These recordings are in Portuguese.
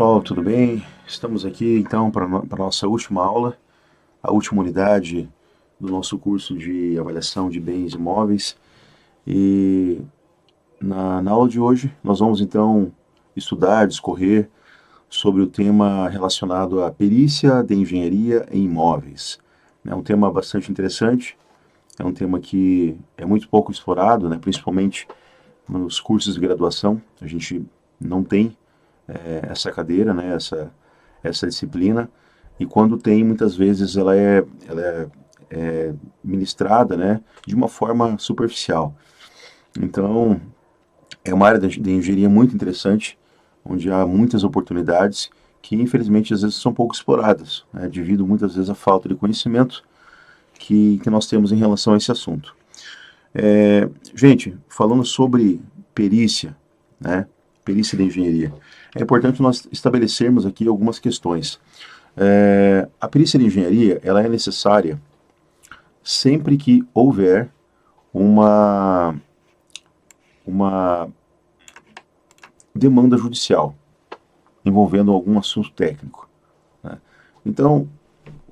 pessoal, tudo bem? Estamos aqui então para a nossa última aula, a última unidade do nosso curso de avaliação de bens imóveis. E na aula de hoje nós vamos então estudar, discorrer sobre o tema relacionado à perícia de engenharia em imóveis. É um tema bastante interessante, é um tema que é muito pouco explorado, né, principalmente nos cursos de graduação. A gente não tem essa cadeira, né, essa disciplina, e quando tem, muitas vezes ela é ministrada, né, de uma forma superficial. Então, é uma área de engenharia muito interessante, onde há muitas oportunidades que, infelizmente, às vezes são pouco exploradas, né, devido muitas vezes à falta de conhecimento que nós temos em relação a esse assunto. Gente, falando sobre perícia, né, perícia de engenharia, é importante nós estabelecermos aqui algumas questões. A perícia de engenharia ela é necessária sempre que houver uma demanda judicial envolvendo algum assunto técnico, né? Então,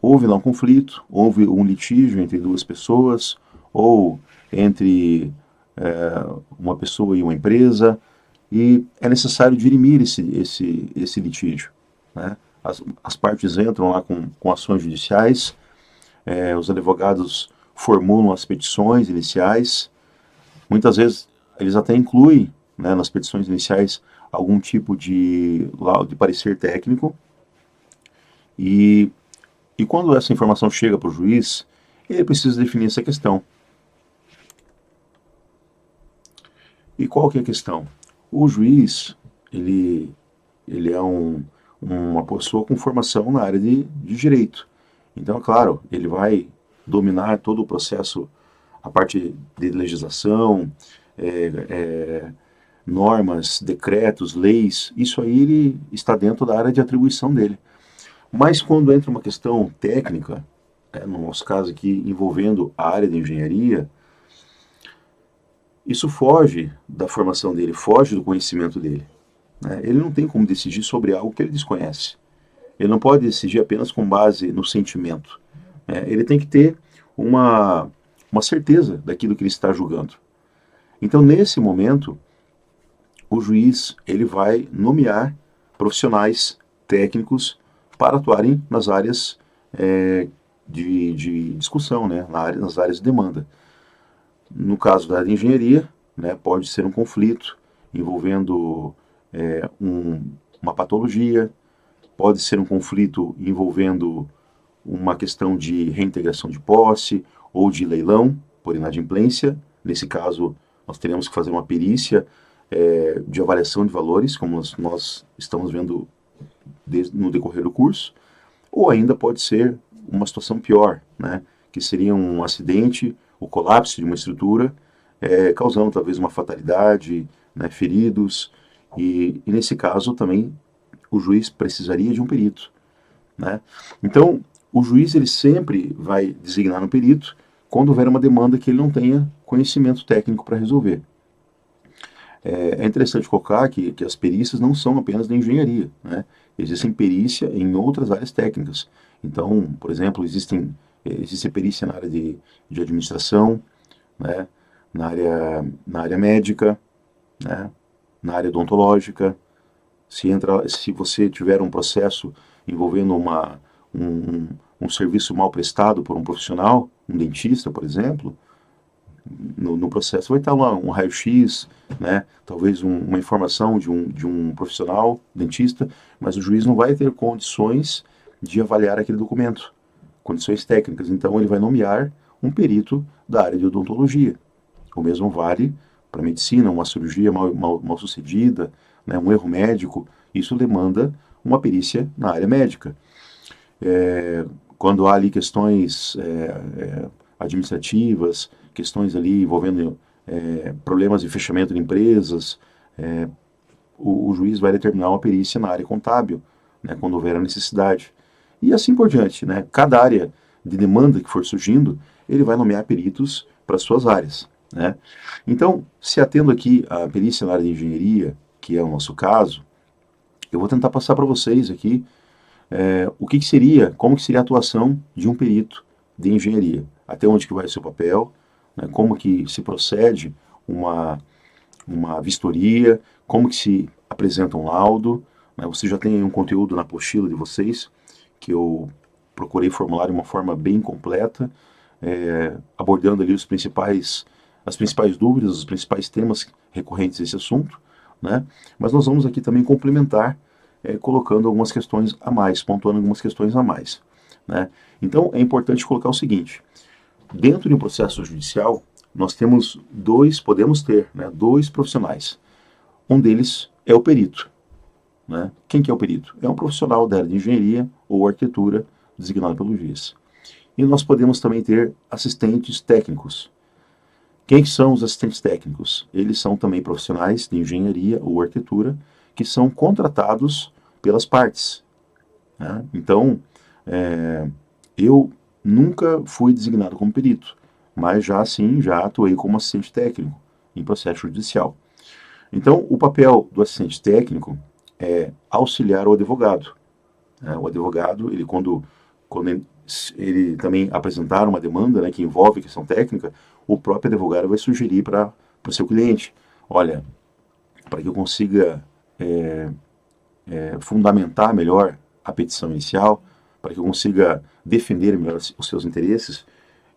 houve lá um conflito, houve um litígio entre duas pessoas, ou entre uma pessoa e uma empresa, e é necessário dirimir esse litígio, né? As partes entram lá com ações judiciais, os advogados formulam as petições iniciais, muitas vezes eles até incluem, né, nas petições iniciais algum tipo de parecer técnico, e quando essa informação chega para o juiz, ele precisa definir essa questão. E qual que é a questão? O juiz, ele é uma pessoa com formação na área de direito. Então, é claro, ele vai dominar todo o processo, a parte de legislação, normas, decretos, leis, isso aí ele está dentro da área de atribuição dele. Mas quando entra uma questão técnica, no nosso caso aqui envolvendo a área de engenharia, isso foge da formação dele, foge do conhecimento dele, né? Ele não tem como decidir sobre algo que ele desconhece. Ele não pode decidir apenas com base no sentimento, né? Ele tem que ter uma certeza daquilo que ele está julgando. Então, nesse momento, o juiz ele vai nomear profissionais técnicos para atuarem nas áreas de discussão, né? Nas áreas de demanda. No caso da área de engenharia, né, pode ser um conflito envolvendo uma patologia, pode ser um conflito envolvendo uma questão de reintegração de posse ou de leilão por inadimplência. Nesse caso, nós teremos que fazer uma perícia de avaliação de valores, como nós estamos vendo no decorrer do curso, ou ainda pode ser uma situação pior, né, que seria um acidente, o colapso de uma estrutura, causando talvez uma fatalidade, né, feridos, e nesse caso também o juiz precisaria de um perito, né? Então, o juiz ele sempre vai designar um perito quando houver uma demanda que ele não tenha conhecimento técnico para resolver. É interessante colocar que as perícias não são apenas da engenharia, né? Existem perícia em outras áreas técnicas. Então, por exemplo, existe perícia na área de administração, né? Na área médica, né? Na área odontológica. Se você tiver um processo envolvendo um serviço mal prestado por um profissional, um dentista, por exemplo, no processo vai estar lá um raio-x, né? Talvez uma informação de um profissional, dentista, mas o juiz não vai ter condições de avaliar aquele documento, condições técnicas. Então ele vai nomear um perito da área de odontologia. O mesmo vale para medicina, uma cirurgia mal sucedida, né, um erro médico, isso demanda uma perícia na área médica. Quando há ali questões administrativas, questões ali envolvendo problemas de fechamento de empresas, o juiz vai determinar uma perícia na área contábil, né, quando houver a necessidade. E assim por diante, né? Cada área de demanda que for surgindo, ele vai nomear peritos para suas áreas, né? Então, se atendo aqui à perícia na área de engenharia, que é o nosso caso, eu vou tentar passar para vocês aqui o que seria, como que seria a atuação de um perito de engenharia, até onde que vai o seu papel, né, como que se procede uma vistoria, como que se apresenta um laudo, né, você já tem um conteúdo na apostila de vocês, que eu procurei formular de uma forma bem completa, abordando ali as principais dúvidas, os principais temas recorrentes a esse assunto, né? Mas nós vamos aqui também complementar, colocando algumas questões a mais, pontuando algumas questões a mais, né? Então é importante colocar o seguinte: dentro de um processo judicial, nós podemos ter, né, dois profissionais. Um deles é o perito, né? Quem que é o perito? É um profissional da área de engenharia ou arquitetura designado pelo juiz. E nós podemos também ter assistentes técnicos. Quem são os assistentes técnicos? Eles são também profissionais de engenharia ou arquitetura que são contratados pelas partes, né? Então, eu nunca fui designado como perito, mas já atuei como assistente técnico em processo judicial. Então, o papel do assistente técnico é auxiliar o advogado. O advogado, quando ele também apresentar uma demanda, né, que envolve questão técnica, o próprio advogado vai sugerir para o seu cliente: olha, para que eu consiga fundamentar melhor a petição inicial, para que eu consiga defender melhor os seus interesses,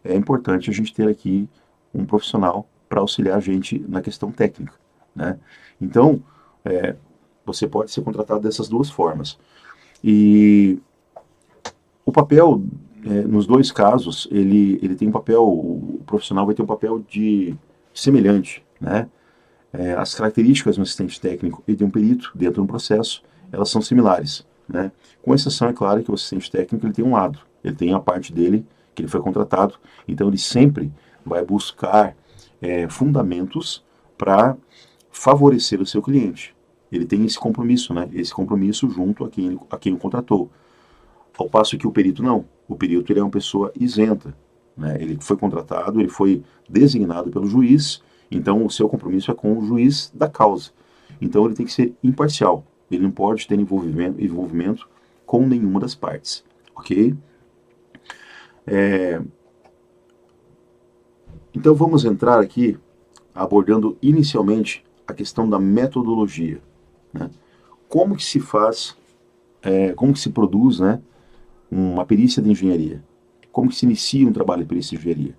é importante a gente ter aqui um profissional para auxiliar a gente na questão técnica, né? Então, você pode ser contratado dessas duas formas. E o papel, nos dois casos, ele tem um papel, o profissional vai ter um papel semelhante, né? As características de um assistente técnico e de um perito dentro do processo, elas são similares, né? Com exceção, é claro, que o assistente técnico ele tem um lado, ele tem a parte dele que ele foi contratado, então ele sempre vai buscar fundamentos para favorecer o seu cliente. Ele tem esse compromisso, né? Esse compromisso junto a quem o contratou. Ao passo que o perito não. O perito ele é uma pessoa isenta, né? Ele foi contratado, ele foi designado pelo juiz, então o seu compromisso é com o juiz da causa. Então ele tem que ser imparcial. Ele não pode ter envolvimento com nenhuma das partes, ok? Então vamos entrar aqui abordando inicialmente a questão da metodologia, né? Como que se faz, como que se produz, né, uma perícia de engenharia? Como que se inicia um trabalho de perícia de engenharia,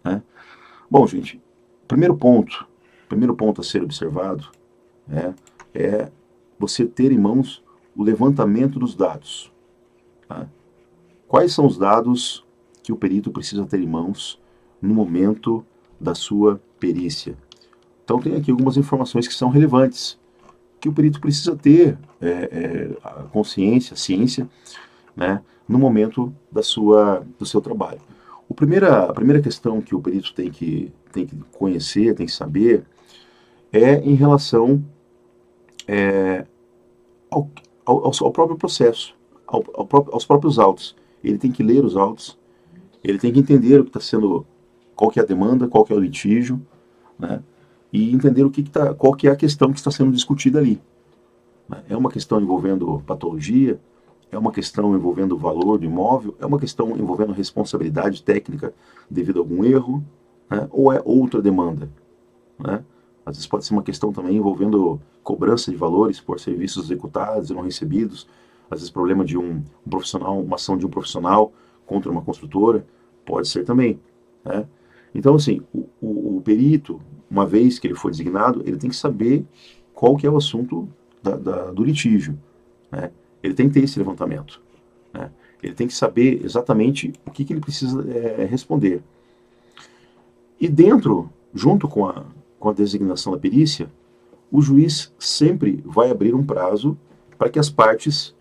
né? Bom, gente, primeiro ponto a ser observado é você ter em mãos o levantamento dos dados, tá? Quais são os dados que o perito precisa ter em mãos no momento da sua perícia? Então tem aqui algumas informações que são relevantes, que o perito precisa ter a consciência, a ciência, né, no momento do seu trabalho. A primeira questão que o perito tem que conhecer, tem que saber, é em relação ao próprio processo, aos próprios autos. Ele tem que ler os autos, ele tem que entender o que está sendo, qual que é a demanda, qual que é o litígio, né, e entender qual que é a questão que está sendo discutida ali. É uma questão envolvendo patologia, é uma questão envolvendo o valor do imóvel, é uma questão envolvendo responsabilidade técnica devido a algum erro, né, ou é outra demanda, né? Às vezes pode ser uma questão também envolvendo cobrança de valores por serviços executados e não recebidos, às vezes problema de um profissional, uma ação de um profissional contra uma construtora, pode ser também, né? Então, assim, o perito, uma vez que ele for designado, ele tem que saber qual que é o assunto do litígio, né? Ele tem que ter esse levantamento, né? Ele tem que saber exatamente o que ele precisa responder. E junto com a designação da perícia, o juiz sempre vai abrir um prazo para que as partes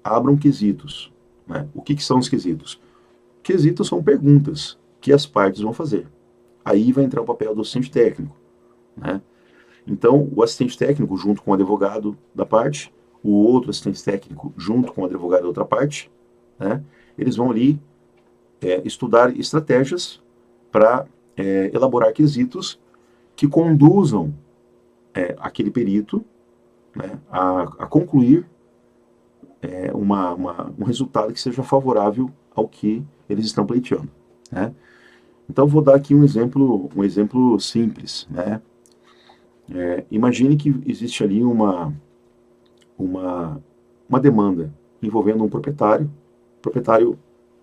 abram quesitos, né? O que são os quesitos? Quesitos são perguntas que as partes vão fazer. Aí vai entrar o papel do assistente técnico, né? Então, o assistente técnico, junto com o advogado da parte, o outro assistente técnico, junto com o advogado da outra parte, né, eles vão ali estudar estratégias para elaborar quesitos que conduzam aquele perito né, a concluir um resultado que seja favorável ao que eles estão pleiteando, né? Então, vou dar aqui um exemplo simples, né? Imagine que existe ali uma, uma demanda envolvendo um proprietário. O proprietário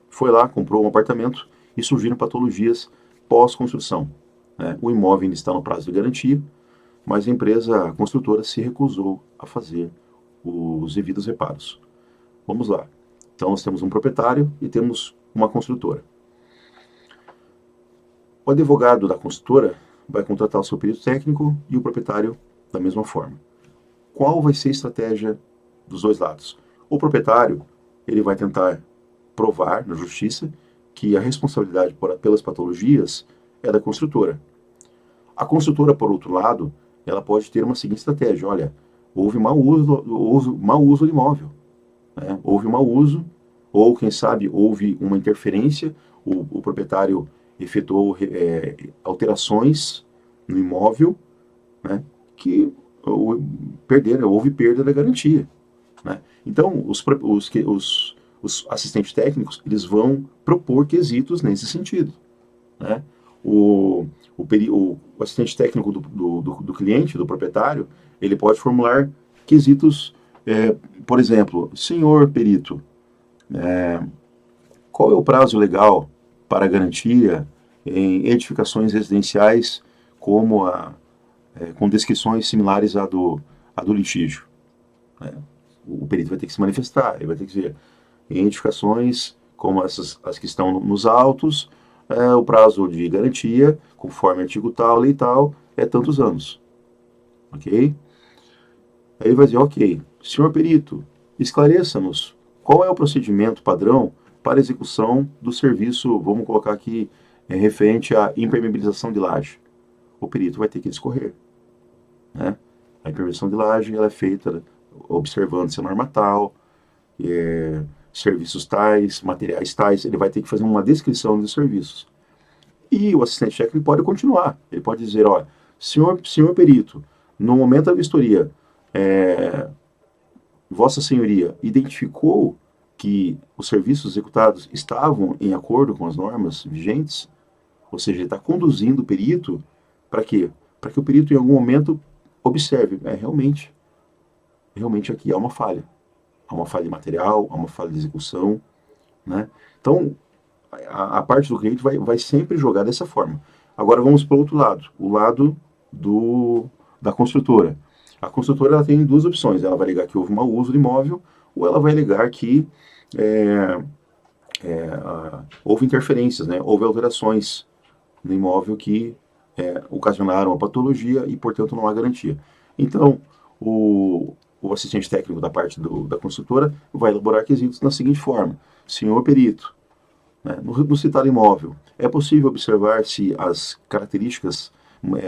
foi lá, comprou um apartamento e surgiram patologias pós-construção, né? O imóvel ainda está no prazo de garantia, mas a construtora se recusou a fazer os devidos reparos. Vamos lá. Então, nós temos um proprietário e temos uma construtora. O advogado da construtora vai contratar o seu perito técnico e o proprietário da mesma forma. Qual vai ser a estratégia dos dois lados? O proprietário, ele vai tentar provar na justiça que a responsabilidade pelas patologias é da construtora. A construtora, por outro lado, ela pode ter uma seguinte estratégia: olha, houve mau uso do imóvel, né? Houve mau uso, ou quem sabe houve uma interferência, o proprietário efetuou alterações no imóvel, né, que houve perda da garantia, né? Então, os assistentes técnicos, eles vão propor quesitos nesse sentido, né? O assistente técnico do cliente, do proprietário, ele pode formular quesitos, por exemplo, senhor perito, qual é o prazo legal para garantia em edificações residenciais com descrições similares à do litígio, né? O perito vai ter que se manifestar, ele vai ter que dizer, em edificações como as que estão nos autos, o prazo de garantia, conforme artigo tal, lei tal, é tantos anos. Ok? Aí ele vai dizer, ok, senhor perito, esclareça-nos qual é o procedimento padrão para execução do serviço, vamos colocar aqui, referente à impermeabilização de laje. O perito vai ter que discorrer, né? A impermeabilização de laje ela é feita observando-se a norma tal, serviços tais, materiais tais, ele vai ter que fazer uma descrição dos serviços. E o assistente técnico pode continuar, ele pode dizer, ó, senhor perito, no momento da vistoria, Vossa Senhoria identificou que os serviços executados estavam em acordo com as normas vigentes? Ou seja, ele está conduzindo o perito para quê? Para que o perito em algum momento observe, realmente aqui há uma falha. Há uma falha de material, há uma falha de execução, né? Então, a parte do cliente vai sempre jogar dessa forma. Agora vamos para o outro lado, o lado da construtora. A construtora ela tem duas opções, ela vai alegar que houve mau uso do imóvel, ou ela vai alegar que houve interferências, né? Houve alterações no imóvel que ocasionaram a patologia e, portanto, não há garantia. Então, o assistente técnico da parte da construtora vai elaborar quesitos da seguinte forma: senhor perito, né, no citado imóvel, é possível observar se as características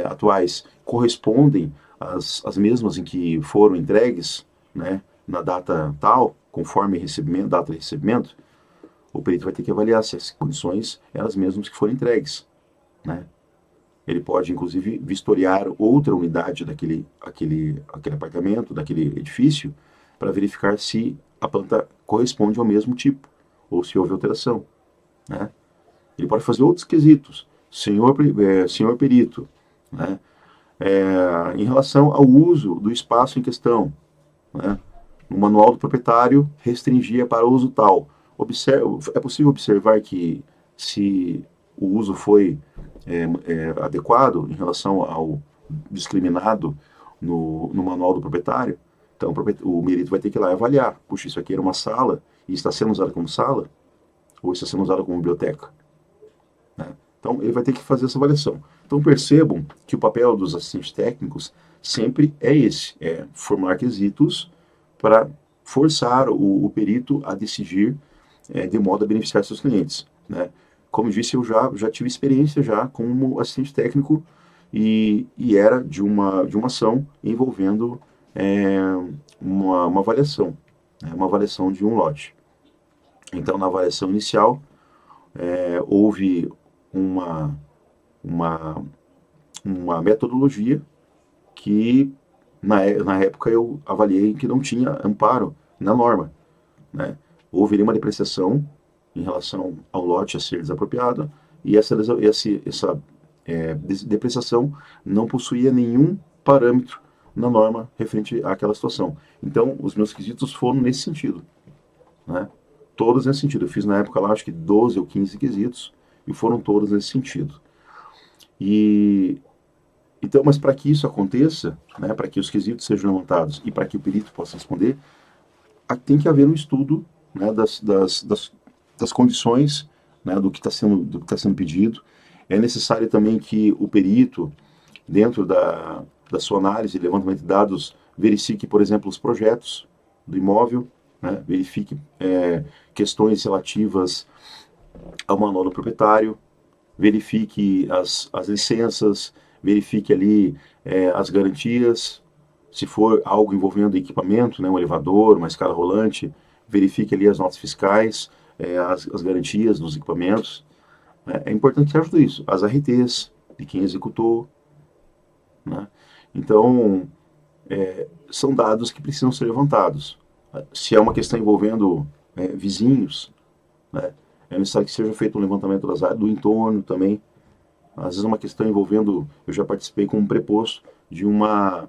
atuais correspondem às mesmas em que foram entregues, né, na data tal, conforme data de recebimento? O perito vai ter que avaliar se as condições eram as mesmas que foram entregues, né? Ele pode, inclusive, vistoriar outra unidade daquele apartamento, daquele edifício, para verificar se a planta corresponde ao mesmo tipo, ou se houve alteração, né? Ele pode fazer outros quesitos. Senhor perito, né? Em relação ao uso do espaço em questão, né? No manual do proprietário, restringia para uso tal. É possível observar que se o uso foi adequado em relação ao discriminado no manual do proprietário. Então, o perito vai ter que ir lá e avaliar. Puxa, isso aqui era uma sala e está sendo usado como sala? Ou está sendo usado como biblioteca? Né? Então, ele vai ter que fazer essa avaliação. Então, percebam que o papel dos assistentes técnicos sempre é esse, formular quesitos para forçar o perito a decidir de modo a beneficiar seus clientes, né? Como eu disse, eu já tive experiência já como assistente técnico e era de uma ação envolvendo uma avaliação, né, uma avaliação de um lote. Então, na avaliação inicial, houve uma metodologia que Na época eu avaliei que não tinha amparo na norma, né? Houve ali uma depreciação em relação ao lote a ser desapropriado, e essa depreciação não possuía nenhum parâmetro na norma referente àquela situação. Então, os meus quesitos foram nesse sentido, né? Todos nesse sentido. Eu fiz na época lá, acho que 12 ou 15 quesitos, e foram todos nesse sentido. E então, mas para que isso aconteça, né, para que os quesitos sejam levantados e para que o perito possa responder, tem que haver um estudo, né, das condições, né, do que está sendo pedido. É necessário também que o perito, dentro da sua análise e levantamento de dados, verifique, por exemplo, os projetos do imóvel, né, verifique questões relativas ao manual do proprietário, verifique as licenças, verifique ali as garantias, se for algo envolvendo equipamento, né, um elevador, uma escada rolante, verifique ali as notas fiscais, as garantias dos equipamentos. É importante que haja tudo isso, as RTs de quem executou, né? Então, são dados que precisam ser levantados. Se é uma questão envolvendo vizinhos, né, é necessário que seja feito um levantamento das áreas, do entorno também. Às vezes é uma questão envolvendo, eu já participei como preposto de uma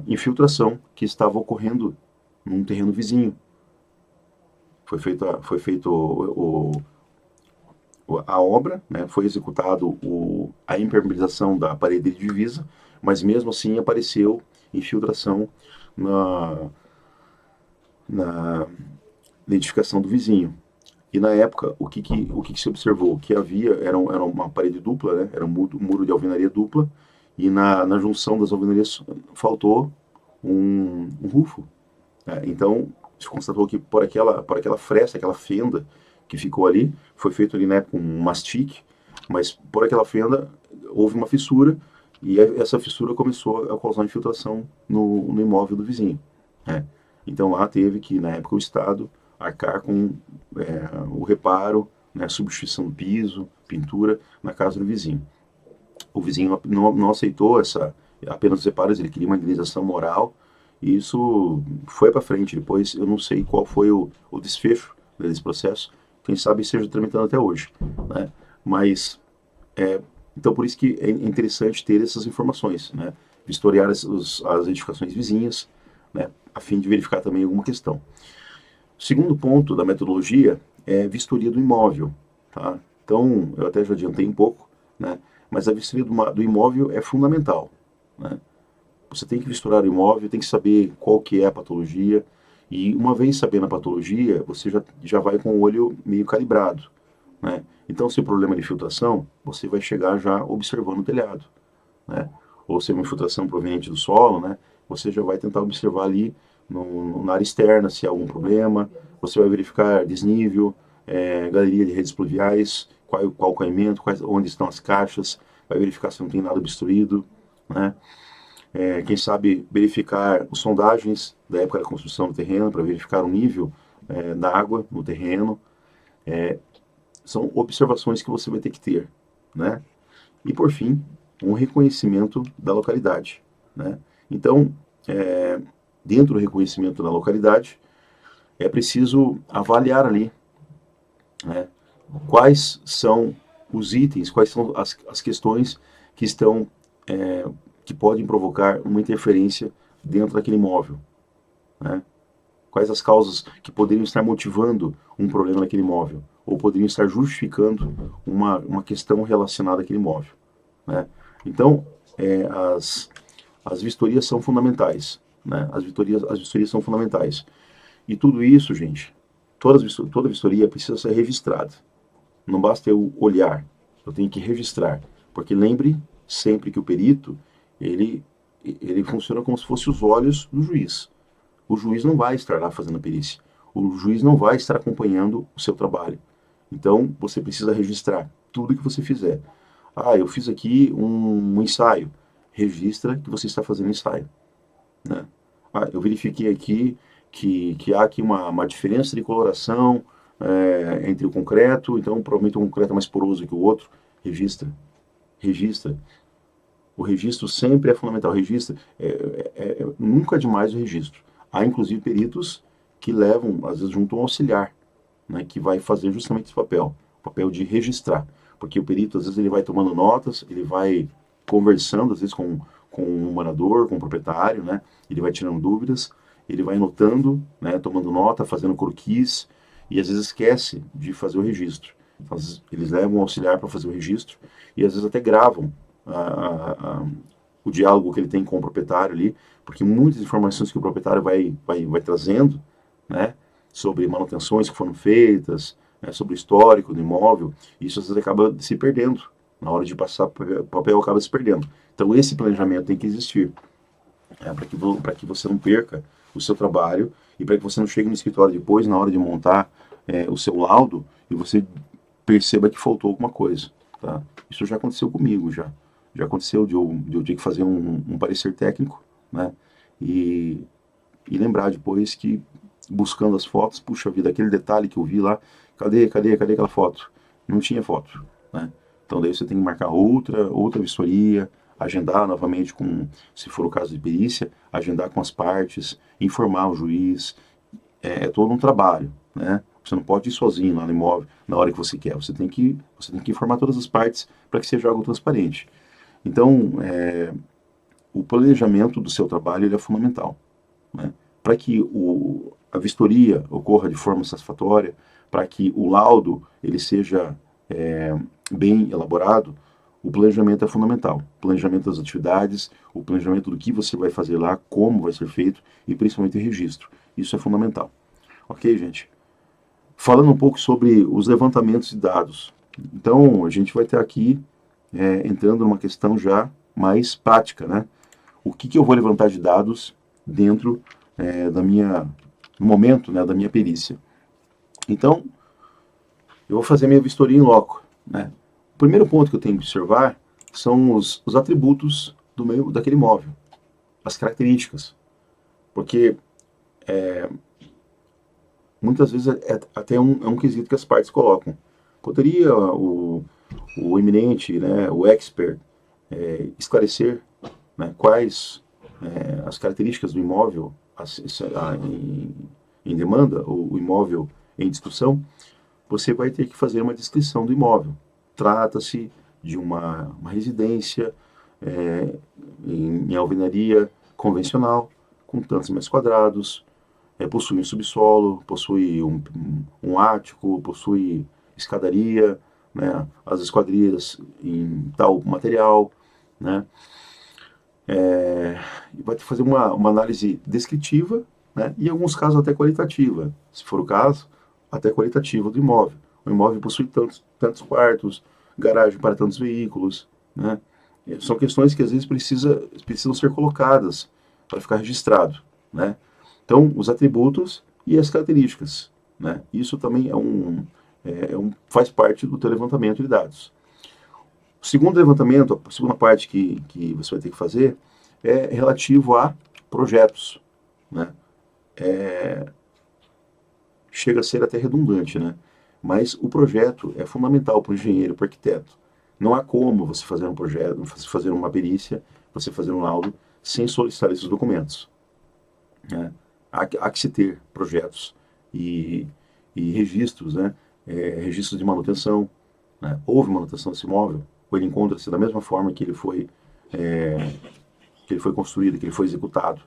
infiltração que estava ocorrendo num terreno vizinho. Foi feito a obra, né, foi executado a impermeabilização da parede de divisa, mas mesmo assim apareceu infiltração na identificação do vizinho. E na época, o que se observou? Que havia, era uma parede dupla, né, era um muro de alvenaria dupla, e na junção das alvenarias faltou um rufo. Então, se constatou que por aquela fresta, aquela fenda que ficou ali, foi feito ali, né, com um mastique, mas por aquela fenda houve uma fissura, e essa fissura começou a causar infiltração no imóvel do vizinho, né? Então lá teve que, na época, o Estado arcar com o reparo, né, substituição do piso, pintura, na casa do vizinho. O vizinho não aceitou apenas os reparos, ele queria uma indenização moral, e isso foi para frente. Depois eu não sei qual foi o desfecho desse processo, quem sabe esteja tramitando até hoje, né? Mas, então por isso que é interessante ter essas informações, né? Vistoriar as edificações vizinhas, né, a fim de verificar também alguma questão. O segundo ponto da metodologia é vistoria do imóvel, tá? Então, eu até já adiantei um pouco, né? Mas a vistoria do imóvel é fundamental, né? Você tem que vistorar o imóvel, tem que saber qual que é a patologia, e uma vez sabendo a patologia, você já vai com o olho meio calibrado, né? Então, se o problema é de filtração, você vai chegar já observando o telhado, né? Ou se é uma infiltração proveniente do solo, né, você já vai tentar observar ali na área externa se há algum problema, você vai verificar desnível, galeria de redes pluviais, qual o caimento, onde estão as caixas, vai verificar se não tem nada obstruído, né? Quem sabe verificar as sondagens da época da construção do terreno, para verificar o nível da água no terreno. São observações que você vai ter que ter, né? E por fim, um reconhecimento da localidade, né? Então, dentro do reconhecimento da localidade, é preciso avaliar ali, né, quais são os itens, quais são as questões que estão, que podem provocar uma interferência dentro daquele imóvel, né? Quais as causas que poderiam estar motivando um problema naquele imóvel, ou poderiam estar justificando uma questão relacionada àquele imóvel, né? Então, as vistorias são fundamentais, né? As vistorias são fundamentais. E tudo isso, gente, toda vistoria precisa ser registrada. Não basta eu olhar, eu tenho que registrar. Porque lembre sempre que o perito, ele funciona como se fosse os olhos do juiz. O juiz não vai estar lá fazendo a perícia. O juiz não vai estar acompanhando o seu trabalho. Então, você precisa registrar tudo que você fizer. Eu fiz aqui um ensaio. Registra que você está fazendo ensaio, né? Eu verifiquei aqui que há aqui uma diferença de coloração entre o concreto, então provavelmente um concreto é mais poroso que o outro. Registra. O registro sempre é fundamental. O registro nunca é demais o registro. Há inclusive peritos que levam, às vezes, junto um auxiliar, né, que vai fazer justamente esse papel, o papel de registrar. Porque o perito, às vezes, ele vai tomando notas, ele vai conversando, às vezes, com o morador, com o proprietário, né, ele vai tirando dúvidas, ele vai anotando, né, tomando nota, fazendo croquis, e às vezes esquece de fazer o registro. Então, às vezes, eles levam um auxiliar para fazer o registro, e às vezes até gravam o diálogo que ele tem com o proprietário ali, porque muitas informações que o proprietário vai trazendo, né, sobre manutenções que foram feitas, né, sobre o histórico do imóvel, isso às vezes acaba se perdendo. Na hora de passar o papel acaba se perdendo. Então esse planejamento tem que existir, para que você não perca o seu trabalho e para que você não chegue no escritório depois, na hora de montar o seu laudo, e você perceba que faltou alguma coisa. Tá? Isso já aconteceu comigo, já aconteceu de eu ter que fazer um parecer técnico, né? E lembrar depois que, buscando as fotos, puxa vida, aquele detalhe que eu vi lá, cadê aquela foto? Não tinha foto, né? Então daí você tem que marcar outra vistoria, agendar novamente com, se for o caso de perícia, agendar com as partes, informar o juiz, é todo um trabalho, né? Você não pode ir sozinho lá no imóvel na hora que você quer, você tem que informar todas as partes para que seja algo transparente. Então, o planejamento do seu trabalho ele é fundamental, né? Para que a vistoria ocorra de forma satisfatória, para que o laudo ele seja bem elaborado, o planejamento é fundamental. O planejamento das atividades, o planejamento do que você vai fazer lá, como vai ser feito e principalmente o registro. Isso é fundamental. Ok, gente? Falando um pouco sobre os levantamentos de dados. Então, a gente vai ter aqui, entrando numa questão já mais prática, né? O que eu vou levantar de dados dentro no momento, né, da minha perícia. Então, eu vou fazer minha vistoria em loco, né? O primeiro ponto que eu tenho que observar são os atributos daquele imóvel, as características, porque muitas vezes até um quesito que as partes colocam. Poderia o eminente, né, o expert, esclarecer, né, quais as características do imóvel em demanda, o imóvel em discussão? Você vai ter que fazer uma descrição do imóvel. Trata-se de uma residência em alvenaria convencional, com tantos metros quadrados, possui um subsolo, possui um ático, possui escadaria, né, as esquadrias em tal material, né? Vai fazer uma análise descritiva, né, e em alguns casos até qualitativa, se for o caso, até qualitativa do imóvel. O imóvel possui tantos quartos, garagem para tantos veículos, né? São questões que às vezes precisam ser colocadas para ficar registrado, né? Então, os atributos e as características, né? Isso também faz parte do teu levantamento de dados. O segundo levantamento, a segunda parte que você vai ter que fazer é relativo a projetos, né? Chega a ser até redundante, né? Mas o projeto é fundamental para o engenheiro, para o arquiteto. Não há como você fazer um projeto, você fazer uma perícia, você fazer um laudo, sem solicitar esses documentos, né? Há que se ter projetos e registros, né? Registros de manutenção, né? Houve manutenção desse imóvel, ou ele encontra-se da mesma forma que ele foi construído, que ele foi executado,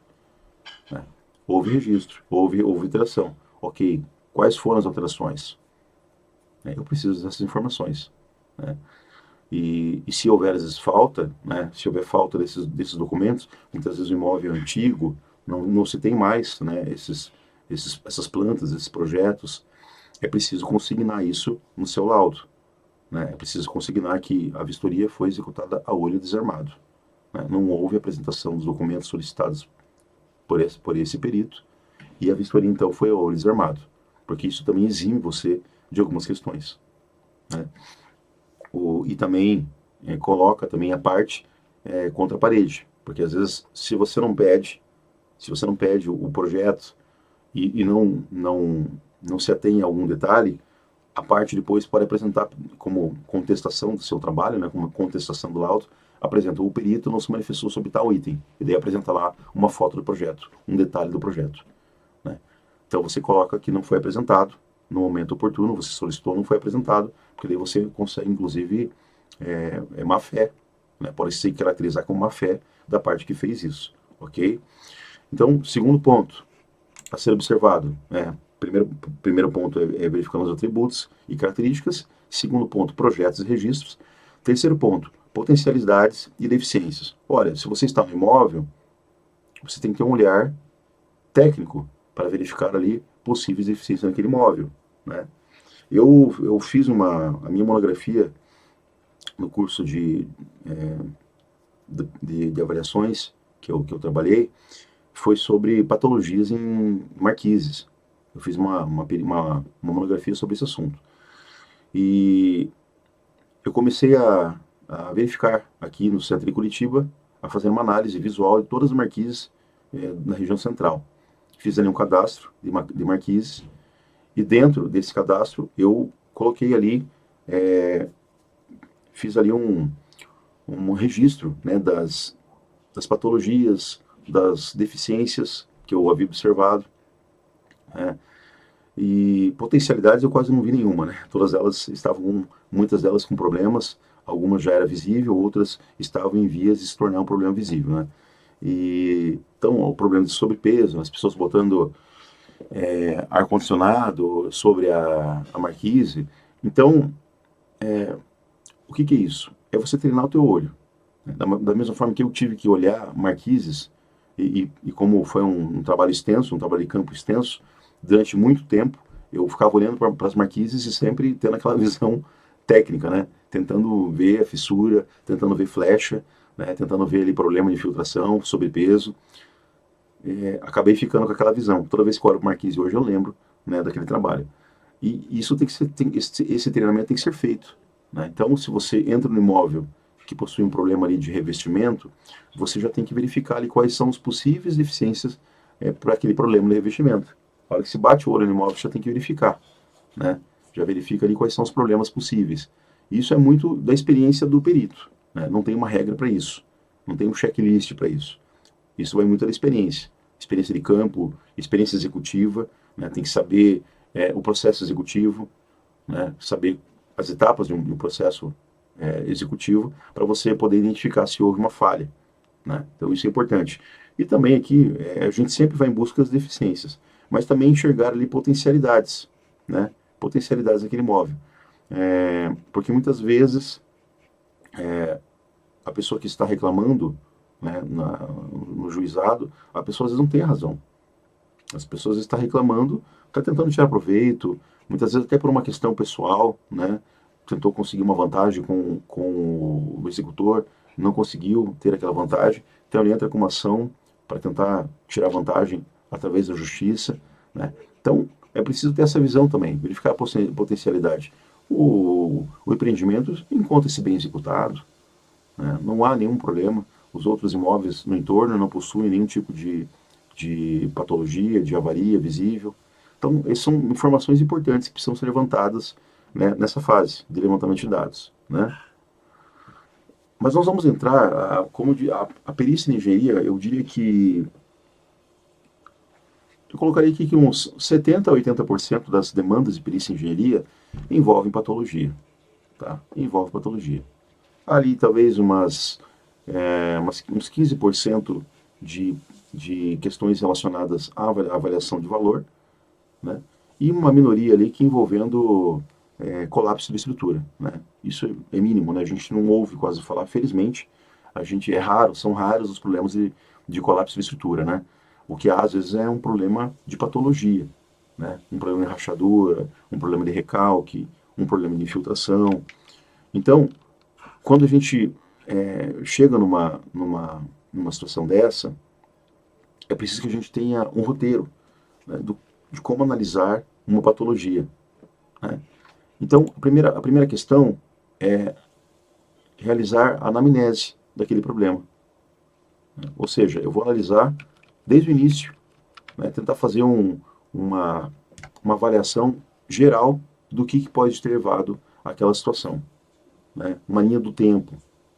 né? Houve registro, houve alteração. Ok, quais foram as alterações? Eu preciso dessas informações, né? E se houver às vezes falta, né, se houver falta desses documentos, muitas vezes o imóvel é antigo, não se tem mais, né, essas plantas, esses projetos, é preciso consignar isso no seu laudo, né? É preciso consignar que a vistoria foi executada a olho desarmado, né? Não houve apresentação dos documentos solicitados por esse perito, e a vistoria então foi a olho desarmado, porque isso também exime você de algumas questões, né? E também coloca também a parte contra a parede, porque às vezes se você não pede o projeto e não se atém a algum detalhe, a parte depois pode apresentar como contestação do seu trabalho, né, como contestação do laudo, apresenta, o perito não se manifestou sobre tal item, e daí apresenta lá uma foto do projeto, um detalhe do projeto, né? Então você coloca que não foi apresentado no momento oportuno, você solicitou, não foi apresentado, porque daí você consegue, inclusive, má fé, né? Pode se caracterizar como má fé da parte que fez isso, ok? Então, segundo ponto a ser observado, primeiro ponto é verificando os atributos e características, segundo ponto, projetos e registros, terceiro ponto, potencialidades e deficiências. Olha, se você está no imóvel, você tem que ter um olhar técnico para verificar ali possíveis deficiências naquele imóvel, né? Eu fiz a minha monografia no curso de avaliações que eu trabalhei, foi sobre patologias em marquises. Eu fiz uma monografia sobre esse assunto. E eu comecei a verificar aqui no centro de Curitiba, a fazer uma análise visual de todas as marquises na região central. Fiz ali um cadastro de marquises, e dentro desse cadastro eu coloquei ali, fiz ali um registro, né, das patologias, das deficiências que eu havia observado, né, e potencialidades eu quase não vi nenhuma, né? Todas elas muitas delas com problemas, algumas já era visível, outras estavam em vias de se tornar um problema visível, né? E então o problema de sobrepeso, as pessoas botando ar-condicionado sobre a marquise. Então, o que é isso? É você treinar o teu olho. Da mesma forma que eu tive que olhar marquises, e como foi um trabalho extenso, um trabalho de campo extenso, durante muito tempo, eu ficava olhando para as marquises e sempre tendo aquela visão técnica, né? Tentando ver a fissura, tentando ver flecha, né? Tentando ver ali problema de infiltração, sobrepeso. Acabei ficando com aquela visão. Toda vez que eu olho para marquise hoje eu lembro, né, daquele trabalho. E isso tem que ser, esse treinamento tem que ser feito, né? Então, se você entra no imóvel que possui um problema ali de revestimento, você já tem que verificar ali quais são as possíveis deficiências para aquele problema de revestimento. A hora que se bate o olho no imóvel, você já tem que verificar, né? Já verifica ali quais são os problemas possíveis. Isso é muito da experiência do perito, né? Não tem uma regra para isso, não tem um checklist para isso. Isso vai muito da experiência. Experiência de campo, experiência executiva, né? Tem que saber o processo executivo, né? Saber as etapas de um processo executivo para você poder identificar se houve uma falha, né? Então isso é importante. E também aqui a gente sempre vai em busca das deficiências, mas também enxergar ali potencialidades, né? Potencialidades daquele imóvel. Porque muitas vezes a pessoa que está reclamando, né, no juizado, a pessoa às vezes não tem razão. As pessoas estão reclamando, está tentando tirar proveito, muitas vezes até por uma questão pessoal, né? Tentou conseguir uma vantagem com o executor, não conseguiu ter aquela vantagem, então ele entra com uma ação para tentar tirar vantagem através da justiça, né? Então é preciso ter essa visão também, verificar a potencialidade. O empreendimento encontra-se bem executado, né? Não há nenhum problema, os outros imóveis no entorno não possuem nenhum tipo de patologia, de avaria visível. Então, essas são informações importantes que precisam ser levantadas, né, nessa fase de levantamento de dados, né? Mas nós vamos entrar, a perícia em engenharia, eu diria que, eu colocaria aqui que uns 70% a 80% das demandas de perícia em engenharia envolvem patologia, tá? Envolve patologia. Ali talvez uns 15% de questões relacionadas à avaliação de valor, né? E uma minoria ali que envolvendo colapso de estrutura, né? Isso é mínimo, né? A gente não ouve quase falar, felizmente, são raros os problemas de colapso de estrutura, né? O que às vezes é um problema de patologia, né? Um problema de rachadura, um problema de recalque, um problema de infiltração. Então, quando a gente chega numa situação dessa, é preciso que a gente tenha um roteiro, né, de como analisar uma patologia, né? Então, a primeira questão é realizar a anamnese daquele problema, né? Ou seja, eu vou analisar desde o início, né, tentar fazer uma avaliação geral do que pode ter levado àquela situação, né? Uma linha do tempo,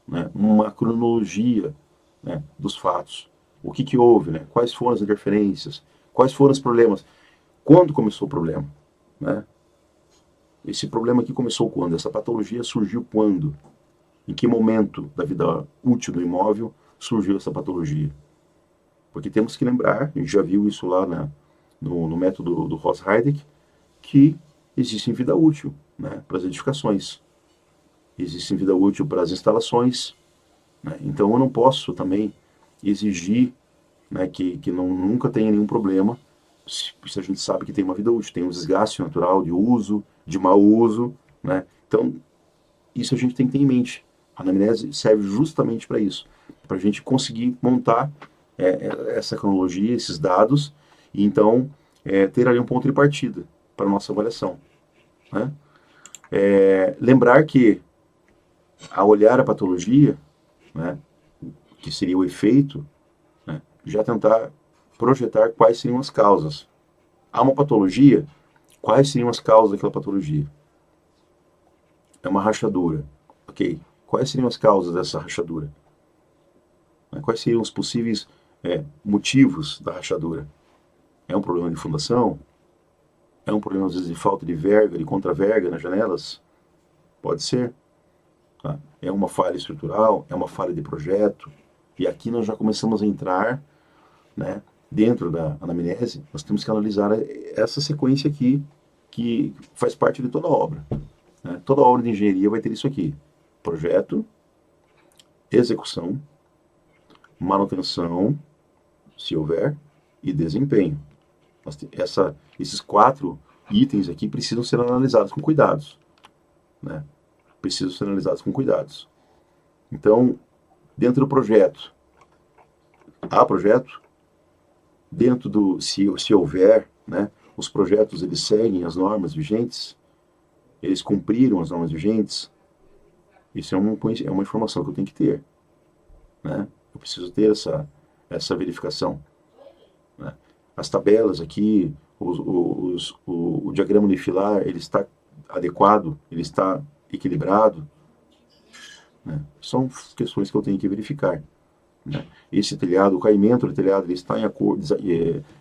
né, uma cronologia, né, dos fatos. O que que houve, né? Quais foram as interferências? Quais foram os problemas? Quando começou o problema? Né? Esse problema aqui começou quando? Essa patologia surgiu quando? Em que momento da vida útil do imóvel surgiu essa patologia? Porque temos que lembrar, a gente já viu isso lá no método do Ross Heideck, que existe vida útil, né, para as edificações. Existe vida útil para as instalações. Né? Então eu não posso também exigir, né, que nunca tenha nenhum problema se a gente sabe que tem uma vida útil, tem um desgaste natural de uso, de mau uso. Né? Então isso a gente tem que ter em mente. A anamnese serve justamente para isso, para a gente conseguir montar essa cronologia, esses dados, e então ter ali um ponto de partida para a nossa avaliação. Né? Lembrar que, ao olhar a patologia, né, que seria o efeito, né, já tentar projetar quais seriam as causas. Há uma patologia, quais seriam as causas daquela patologia? É uma rachadura. Ok. Quais seriam as causas dessa rachadura? Quais seriam os possíveis motivos da rachadura? É um problema de fundação? É um problema, às vezes, de falta de verga, de contraverga nas janelas? Pode ser. Tá? É uma falha estrutural? É uma falha de projeto? E aqui nós já começamos a entrar, né, dentro da anamnese. Nós temos que analisar essa sequência aqui, que faz parte de toda a obra. Né? Toda obra de engenharia vai ter isso aqui: projeto, execução, manutenção, se houver, e desempenho. Esses 4 itens aqui precisam ser analisados com cuidados. Né? Precisam ser analisados com cuidados. Então, dentro do projeto, há projeto? Dentro do, se houver, né, os projetos eles seguem as normas vigentes? Eles cumpriram as normas vigentes? Isso é uma informação que eu tenho que ter. Né? Eu preciso ter essa verificação. Né? As tabelas aqui, o diagrama unifilar, ele está adequado, ele está equilibrado. Né? São questões que eu tenho que verificar. Né? Esse telhado, o caimento do telhado, ele está em acordo,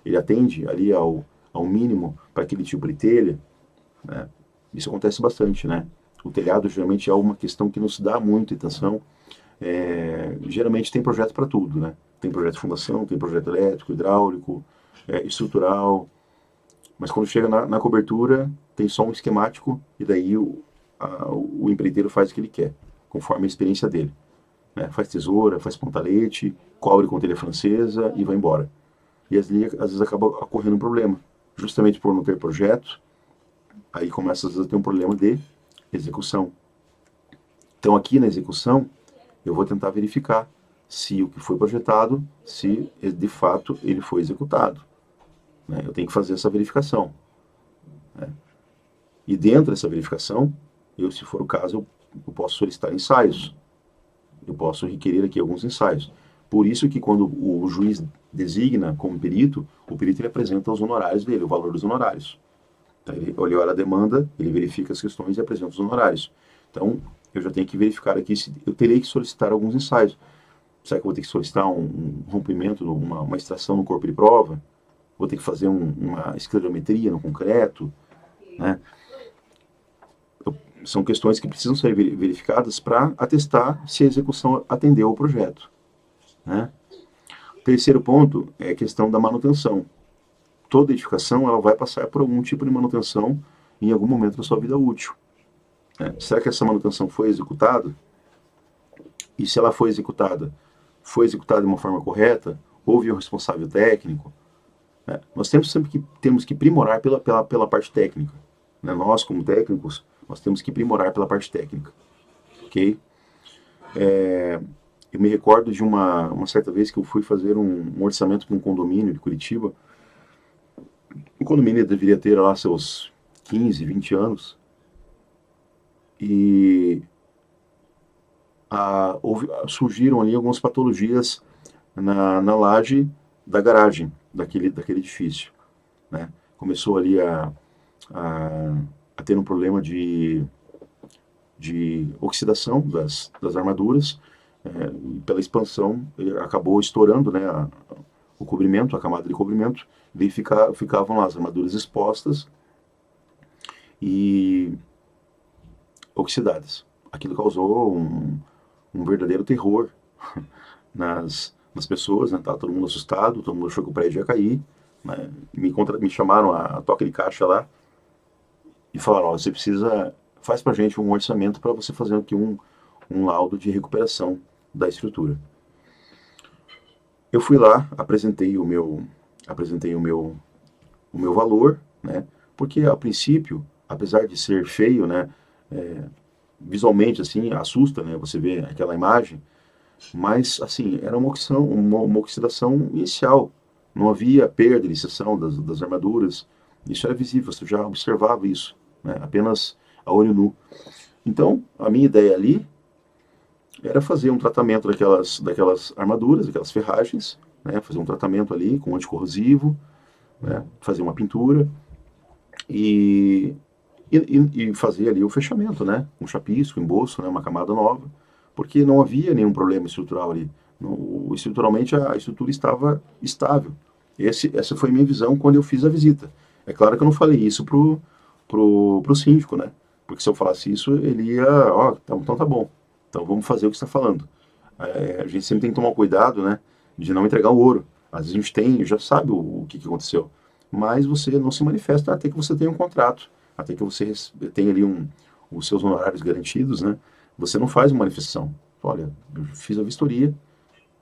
ele atende ali ao mínimo para aquele tipo de telha. Né? Isso acontece bastante, né? O telhado geralmente é uma questão que não se dá muita atenção. Geralmente tem projeto para tudo, né? Tem projeto de fundação, tem projeto elétrico, hidráulico, estrutural, mas quando chega na cobertura tem só um esquemático e daí o empreiteiro faz o que ele quer, conforme a experiência dele. Né? Faz tesoura, faz pontalete, cobre com telha francesa e vai embora. E às vezes acaba ocorrendo um problema, justamente por não ter projeto. Aí começa às vezes a ter um problema de execução. Então aqui na execução eu vou tentar verificar se o que foi projetado, se de fato ele foi executado. Né? Eu tenho que fazer essa verificação. Né? E dentro dessa verificação, se for o caso, eu posso solicitar ensaios. Eu posso requerer aqui alguns ensaios. Por isso que quando o juiz designa como perito, o perito ele apresenta os honorários dele, o valor dos honorários. Então, ele olha a demanda, ele verifica as questões e apresenta os honorários. Então, eu já tenho que verificar aqui se eu terei que solicitar alguns ensaios. Será que eu vou ter que solicitar um rompimento, uma extração no corpo de prova? Vou ter que fazer uma esclerometria no concreto? Né? São questões que precisam ser verificadas para atestar se a execução atendeu ao projeto. Né? Terceiro ponto é a questão da manutenção. Toda edificação ela vai passar por algum tipo de manutenção em algum momento da sua vida útil. Né? Será que essa manutenção foi executada? E se ela foi executada de uma forma correta? Houve um responsável técnico? Né? Nós temos que primorar pela parte técnica. Né? Nós, como técnicos, nós temos que primorar pela parte técnica. Ok? Eu me recordo de uma certa vez que eu fui fazer um orçamento para um condomínio de Curitiba. O condomínio deveria ter lá seus 15, 20 anos. E surgiram ali algumas patologias na laje da garagem daquele edifício. Né? Começou ali a ter um problema de oxidação das armaduras, e pela expansão, ele acabou estourando, né, o cobrimento, a camada de cobrimento, e daí ficavam lá as armaduras expostas e oxidadas. Aquilo causou um verdadeiro terror nas pessoas, né? Tava todo mundo assustado, todo mundo achou que o prédio ia cair, né? Me chamaram a toque de caixa lá e falaram, ó, você precisa, faz pra gente um orçamento para você fazer aqui um laudo de recuperação da estrutura. Eu fui lá, o meu valor, né? Porque a princípio, apesar de ser feio, né? Visualmente assim assusta, né? Você vê aquela imagem, mas assim era uma oxidação inicial. Não havia perda de seção das armaduras. Isso era visível, você já observava isso, né? Apenas a olho nu. Então, a minha ideia ali era fazer um tratamento daquelas armaduras, daquelas ferragens, né? Fazer um tratamento ali com anticorrosivo, né? Fazer uma pintura e, e fazer ali o fechamento, né? Um chapisco, embolso, né? Uma camada nova, porque não havia nenhum problema estrutural ali. Estruturalmente a estrutura estava estável. Essa foi a minha visão quando eu fiz a visita. É claro que eu não falei isso pro síndico, né? Porque se eu falasse isso, ele ia, ó, então tá bom. Então vamos fazer o que você está falando. A gente sempre tem que tomar cuidado, né? De não entregar o ouro. Às vezes a gente já sabe o que aconteceu. Mas você não se manifesta até que você tenha um contrato, até que você tenha ali os seus honorários garantidos, né? Você não faz uma manifestação. Olha, eu fiz a vistoria,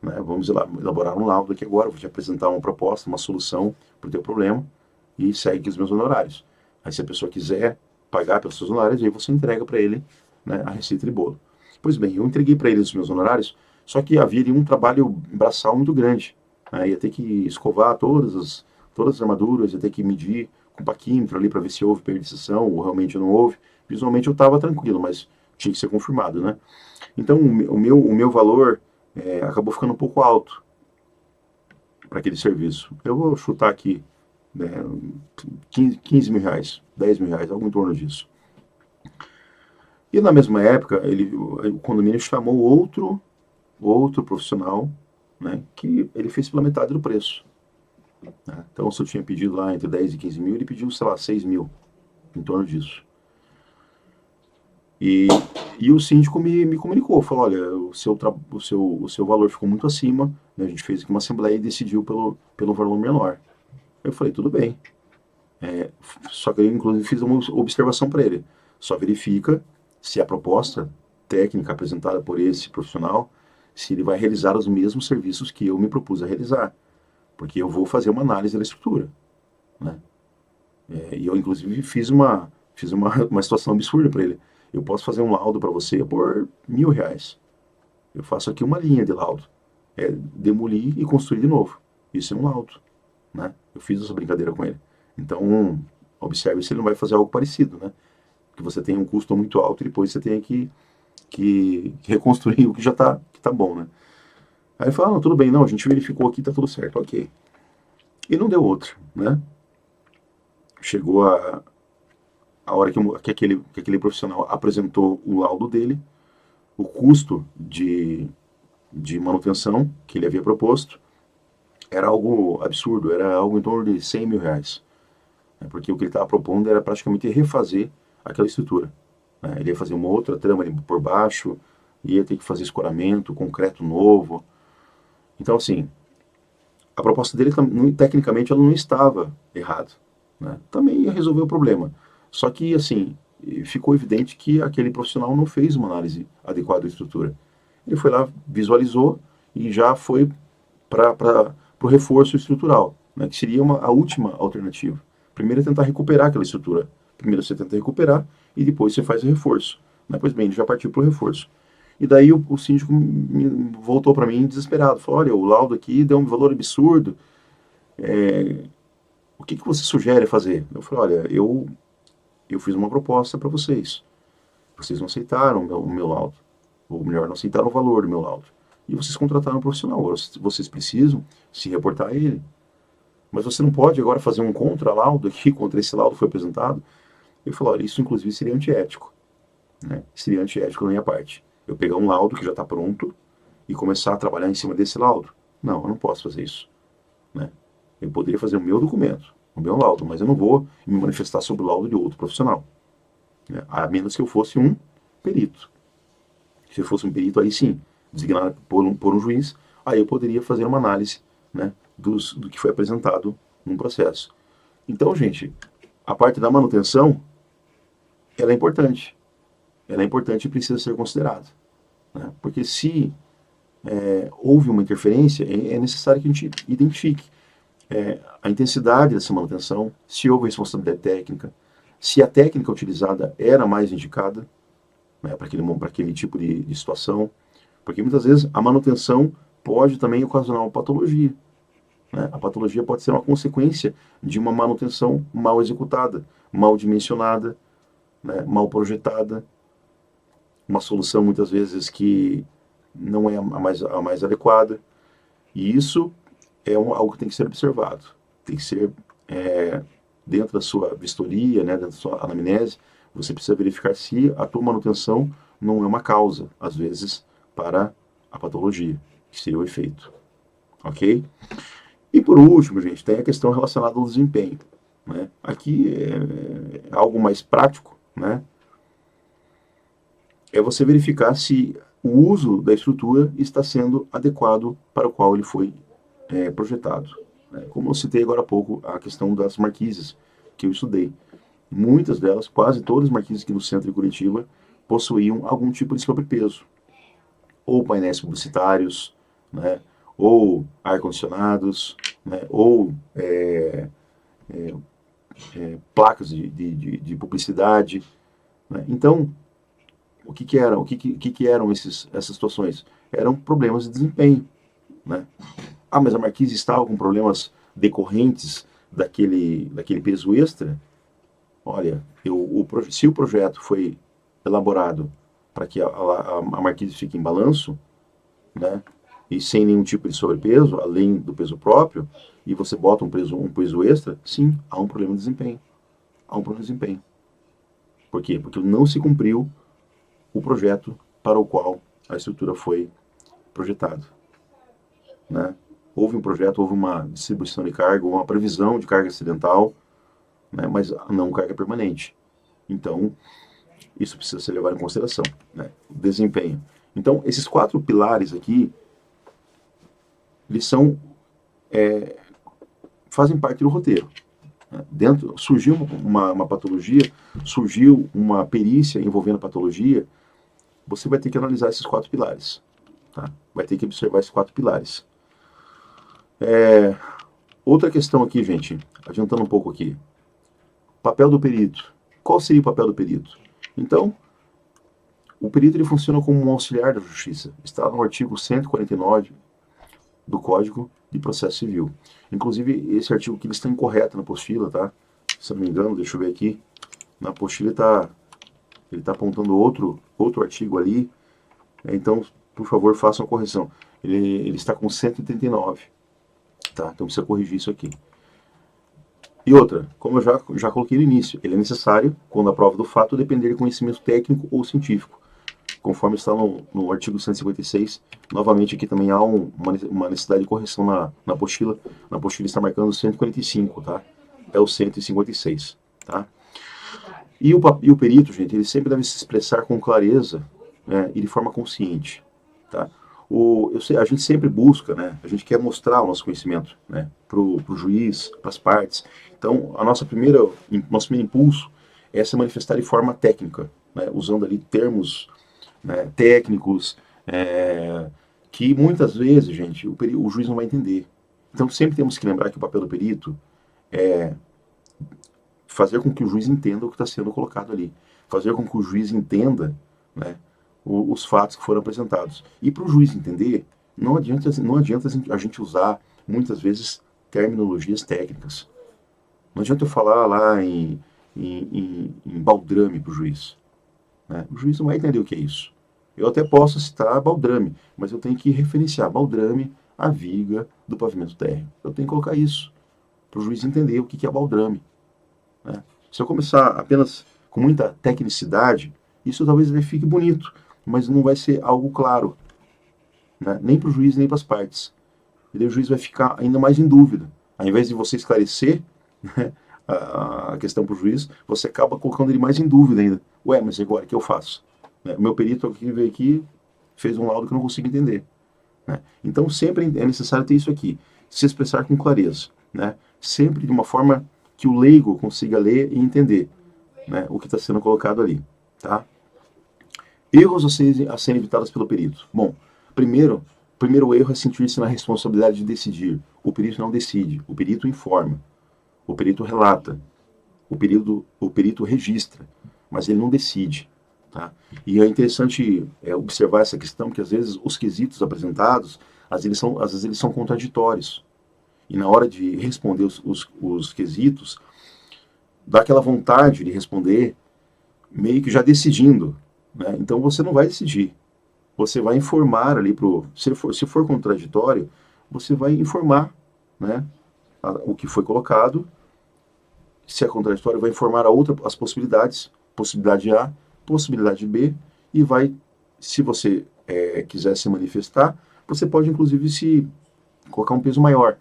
né? Vamos elaborar um laudo aqui agora, vou te apresentar uma proposta, uma solução para o teu problema e segue os meus honorários. Aí se a pessoa quiser pagar pelos seus honorários, aí você entrega para ele, né, a receita de bolo. Pois bem, eu entreguei para ele os meus honorários, só que havia ali um trabalho braçal muito grande. Né? Ia ter que escovar todas as armaduras, ia ter que medir com paquímetro ali para ver se houve perda de seção ou realmente não houve. Visualmente eu estava tranquilo, mas tinha que ser confirmado, né? Então o meu valor acabou ficando um pouco alto para aquele serviço. Eu vou chutar aqui, né, 15 mil reais, 10 mil reais, algo em torno disso. E na mesma época, o condomínio chamou outro profissional, né, que ele fez pela metade do preço. Né? Então, se eu tinha pedido lá entre 10 e 15 mil, ele pediu, sei lá, 6 mil, em torno disso. E o síndico me comunicou, falou, olha, o seu valor ficou muito acima, né, a gente fez aqui uma assembleia e decidiu pelo valor menor. Eu falei, tudo bem. Só que eu, inclusive, fiz uma observação para ele. Só verifica se a proposta técnica apresentada por esse profissional, se ele vai realizar os mesmos serviços que eu me propus a realizar. Porque eu vou fazer uma análise da estrutura. Né? E eu, inclusive, fiz uma situação absurda para ele. Eu posso fazer um laudo para você por R$ 1.000. Eu faço aqui uma linha de laudo. Demolir e construir de novo. Isso é um laudo. Né? Eu fiz essa brincadeira com ele. Então, observe se ele não vai fazer algo parecido, né? Que você tem um custo muito alto e depois você tem que reconstruir o que já tá bom, né? Aí ele falou, não, tudo bem, não, a gente verificou aqui, tá tudo certo, ok. E não deu outra, né? Chegou a hora que aquele profissional apresentou o laudo dele, o custo de manutenção que ele havia proposto era algo absurdo, era algo em torno de 100 mil reais. Porque o que ele estava propondo era praticamente refazer aquela estrutura. Né? Ele ia fazer uma outra trama ali por baixo, ia ter que fazer escoramento, concreto novo. Então, assim, a proposta dele, tecnicamente, ela não estava errada. Né? Também ia resolver o problema. Só que, assim, ficou evidente que aquele profissional não fez uma análise adequada da estrutura. Ele foi lá, visualizou e já foi para o reforço estrutural, né? Que seria a última alternativa. Primeiro é tentar recuperar aquela estrutura. Primeiro você tenta recuperar e depois você faz o reforço. Né? Pois bem, ele já partiu para o reforço. E daí o síndico voltou para mim desesperado. Falou, olha, o laudo aqui deu um valor absurdo. O que você sugere fazer? Eu falei, olha, eu fiz uma proposta para vocês. Vocês não aceitaram o meu laudo. Ou melhor, não aceitaram o valor do meu laudo. E vocês contrataram um profissional. Agora vocês precisam se reportar a ele. Mas você não pode agora fazer um contra-laudo aqui, contra esse laudo que foi apresentado. Ele falou, olha, isso inclusive seria antiético. Né? Seria antiético da minha parte. Eu pegar um laudo que já está pronto e começar a trabalhar em cima desse laudo? Não, eu não posso fazer isso, né? Eu poderia fazer o meu documento, o meu laudo, mas eu não vou me manifestar sobre o laudo de outro profissional, né? A menos que eu fosse um perito. Se eu fosse um perito, aí sim, designado por um juiz, aí eu poderia fazer uma análise, né, do que foi apresentado num processo. Então, gente, a parte da manutenção, ela é importante. Ela é importante e precisa ser considerada, né? Porque se houve uma interferência, é necessário que a gente identifique a intensidade dessa manutenção, se houve responsabilidade técnica, se a técnica utilizada era mais indicada, né, para aquele tipo de situação, porque muitas vezes a manutenção pode também ocasionar uma patologia, né? A patologia pode ser uma consequência de uma manutenção mal executada, mal dimensionada, né, mal projetada, uma solução muitas vezes que não é a mais adequada. E isso é algo que tem que ser observado, tem que ser dentro da sua vistoria, né, dentro da sua anamnese, você precisa verificar se a tua manutenção não é uma causa, às vezes, para a patologia, que seria o efeito. Ok? E por último, gente, tem a questão relacionada ao desempenho, né? Aqui é algo mais prático, né? É você verificar se o uso da estrutura está sendo adequado para o qual ele foi projetado, né? Como eu citei agora há pouco, a questão das marquises que eu estudei. Muitas delas, quase todas as marquises aqui no centro de Curitiba, possuíam algum tipo de sobrepeso. Ou painéis publicitários, né? Ou ar-condicionados, né? Ou placas de publicidade, né? Então, o que eram? O que eram essas situações? Eram problemas de desempenho, né? Ah, mas a marquise estava com problemas decorrentes daquele peso extra? Olha, se o projeto foi elaborado para que a marquise fique em balanço, né, e sem nenhum tipo de sobrepeso, além do peso próprio, e você bota um peso extra, sim, há um problema de desempenho. Há um problema de desempenho. Por quê? Porque não se cumpriu o projeto para o qual a estrutura foi projetada, né? Houve um projeto, houve uma distribuição de carga, uma previsão de carga acidental, né, mas não carga permanente. Então, isso precisa ser levado em consideração, né? Desempenho. Então, esses 4 pilares aqui, eles fazem parte do roteiro, né? Surgiu uma patologia, surgiu uma perícia envolvendo a patologia, você vai ter que analisar esses 4 pilares, tá? Vai ter que observar esses 4 pilares. Outra questão aqui, gente, adiantando um pouco aqui. Papel do perito. Qual seria o papel do perito? Então, o perito ele funciona como um auxiliar da justiça. Está no artigo 149 do Código de Processo Civil. Inclusive, esse artigo aqui ele está incorreto na apostila, tá? Se eu não me engano, deixa eu ver aqui. Na apostila ele tá apontando outro artigo ali. Então, por favor, façam a correção. Ele está com 139. Tá? Então precisa corrigir isso aqui. E outra, como eu já coloquei no início, ele é necessário, quando a prova do fato, depender de conhecimento técnico ou científico, conforme está no artigo 156. Novamente, aqui também há uma necessidade de correção na apostila. Na apostila está marcando 145, tá? É o 156, tá? E o perito, gente, ele sempre deve se expressar com clareza, né, e de forma consciente, tá? A gente sempre busca, né? A gente quer mostrar o nosso conhecimento, né, pro juiz, para as partes. Então, nosso primeiro impulso é se manifestar de forma técnica, né, usando ali termos, né, técnicos, que muitas vezes, gente, o juiz não vai entender. Então, sempre temos que lembrar que o papel do perito é fazer com que o juiz entenda o que está sendo colocado ali, fazer com que o juiz entenda, né, os fatos que foram apresentados. E para o juiz entender, não adianta a gente usar, muitas vezes, terminologias técnicas. Não adianta eu falar lá em baldrame para o juiz, né? O juiz não vai entender o que é isso. Eu até posso citar baldrame, mas eu tenho que referenciar baldrame à viga do pavimento térreo. Eu tenho que colocar isso para o juiz entender o que é baldrame, né? Se eu começar apenas com muita tecnicidade, isso talvez fique bonito, mas não vai ser algo claro. né? Nem para o juiz, nem para as partes. E daí o juiz vai ficar ainda mais em dúvida. Ao invés de você esclarecer, né, a questão para o juiz, você acaba colocando ele mais em dúvida ainda. Ué, mas agora o que eu faço? Né? O meu perito aqui veio aqui, fez um laudo que eu não consigo entender. Né? Então sempre é necessário ter isso aqui, se expressar com clareza, né? Sempre de uma forma que o leigo consiga ler e entender, né, o que está sendo colocado ali. Tá? Erros a serem evitados pelo perito. Bom, primeiro erro é sentir-se na responsabilidade de decidir. O perito não decide, o perito informa, o perito relata, o perito registra, mas ele não decide. Tá? E é interessante observar essa questão, que às vezes os quesitos apresentados, às vezes eles são contraditórios. E na hora de responder os quesitos, dá aquela vontade de responder meio que já decidindo. Né? Então você não vai decidir. Você vai informar ali se for contraditório, você vai informar, né, o que foi colocado. Se é contraditório, vai informar as possibilidades, possibilidade A, possibilidade B, e vai, se você quiser se manifestar, você pode inclusive se colocar um peso maior.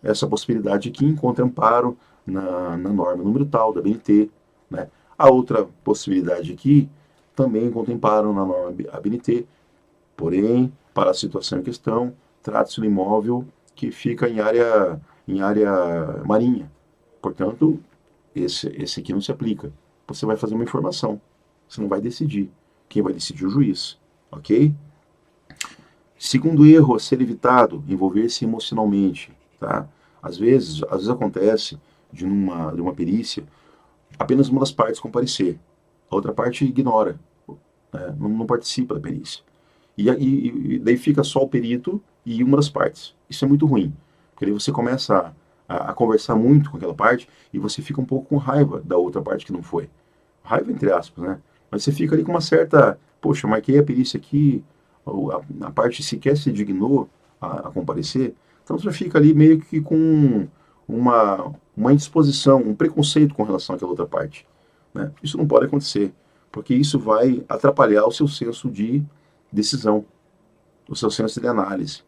Essa possibilidade aqui encontra amparo na norma número tal da BNT, né? A outra possibilidade aqui também encontra amparo na norma ABNT, porém, para a situação em questão, trata-se de imóvel que fica em área marinha. Portanto, esse aqui não se aplica. Você vai fazer uma informação, você não vai decidir. Quem vai decidir é o juiz, ok? Segundo erro a ser evitado, envolver-se emocionalmente. Tá? Às vezes acontece de uma perícia apenas uma das partes comparecer, a outra parte ignora, né? Não participa da perícia. E daí fica só o perito e uma das partes. Isso é muito ruim, porque aí você começa a conversar muito com aquela parte e você fica um pouco com raiva da outra parte que não foi. Raiva entre aspas, né? Mas você fica ali com uma certa, poxa, marquei a perícia aqui, a parte sequer se dignou a comparecer, então você fica ali meio que com uma indisposição, um preconceito com relação àquela outra parte. Né? Isso não pode acontecer, porque isso vai atrapalhar o seu senso de decisão, o seu senso de análise.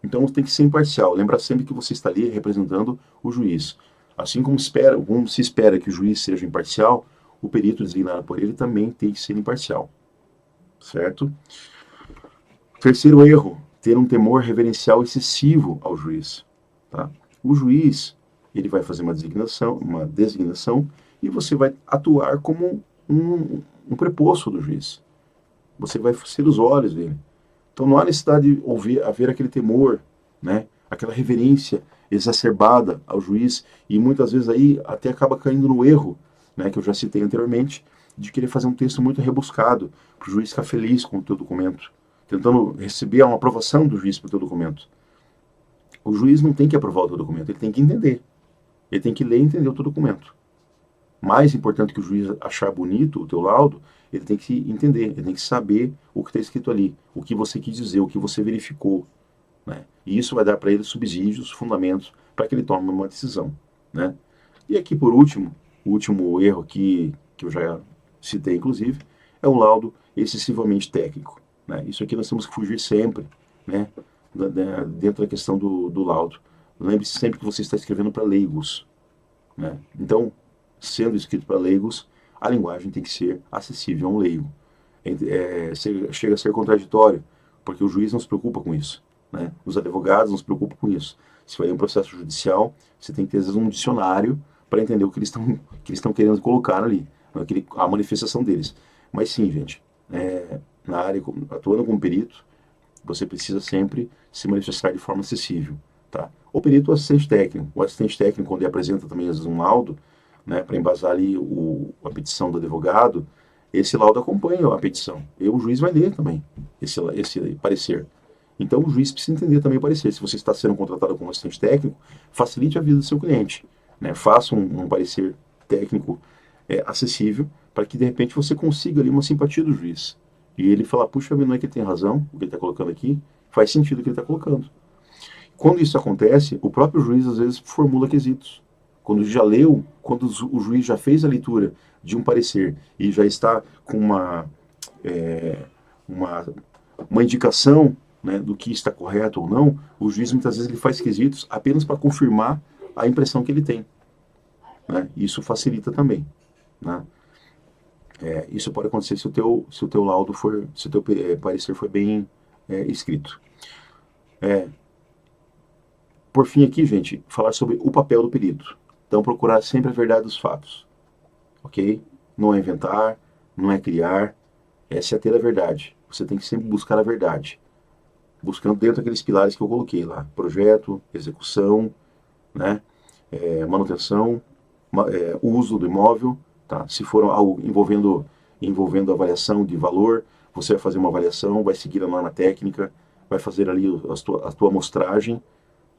Então tem que ser imparcial. Lembra sempre que você está ali representando o juiz. Assim como se espera que o juiz seja imparcial, o perito designado por ele também tem que ser imparcial. Certo? Terceiro erro, ter um temor reverencial excessivo ao juiz. Tá? O juiz, ele vai fazer uma designação e você vai atuar como um preposto do juiz. Você vai ser os olhos dele. Então não há necessidade de haver aquele temor, né? Aquela reverência exacerbada ao juiz, e muitas vezes aí até acaba caindo no erro, né, que eu já citei anteriormente, de querer fazer um texto muito rebuscado, para o juiz ficar feliz com o teu documento, tentando receber uma aprovação do juiz para o teu documento. O juiz não tem que aprovar o teu documento, ele tem que entender. Ele tem que ler e entender o teu documento. Mais importante que o juiz achar bonito o teu laudo, ele tem que entender, ele tem que saber o que está escrito ali, o que você quis dizer, o que você verificou. Né? E isso vai dar para ele subsídios, fundamentos, para que ele tome uma decisão. Né? E aqui, por último, o último erro aqui, que eu já citei, inclusive, é um laudo excessivamente técnico. Né? Isso aqui nós temos que fugir sempre, né? Dentro da questão do laudo. Lembre-se sempre que você está escrevendo para leigos. Né? Então, sendo escrito para leigos, a linguagem tem que ser acessível a um leigo. Chega a ser contraditório, porque o juiz não se preocupa com isso. Né? Os advogados não se preocupam com isso. Se vai em um processo judicial, você tem que ter, às vezes, um dicionário para entender o que eles estão querendo colocar ali, a manifestação deles. Mas sim, gente, na área, atuando como perito, você precisa sempre se manifestar de forma acessível. Tá? O perito, o assistente técnico. O assistente técnico, quando ele apresenta também, às vezes, um laudo, né, para embasar ali a petição do advogado, esse laudo acompanha a petição. E o juiz vai ler também esse parecer. Então o juiz precisa entender também o parecer. Se você está sendo contratado como assistente técnico, facilite a vida do seu cliente. Né? Faça um parecer técnico acessível, para que de repente você consiga ali uma simpatia do juiz. E ele falar, puxa, não é que ele tem razão, o que ele está colocando aqui, faz sentido o que ele está colocando. Quando isso acontece, o próprio juiz às vezes formula quesitos. Quando já leu, quando o juiz já fez a leitura de um parecer e já está com uma indicação, né, do que está correto ou não, o juiz muitas vezes ele faz quesitos apenas para confirmar a impressão que ele tem, né? Isso facilita também, né? Isso pode acontecer se o teu laudo for, se o teu parecer for bem escrito. Por fim aqui, gente, falar sobre o papel do perito. Então, procurar sempre a verdade dos fatos, ok? Não é inventar, não é criar, essa é a ter a verdade. Você tem que sempre buscar a verdade, buscando dentro daqueles pilares que eu coloquei lá: projeto, execução, né? Manutenção, uso do imóvel, tá? Se for algo envolvendo avaliação de valor, você vai fazer uma avaliação, vai seguir a norma técnica, vai fazer ali a tua amostragem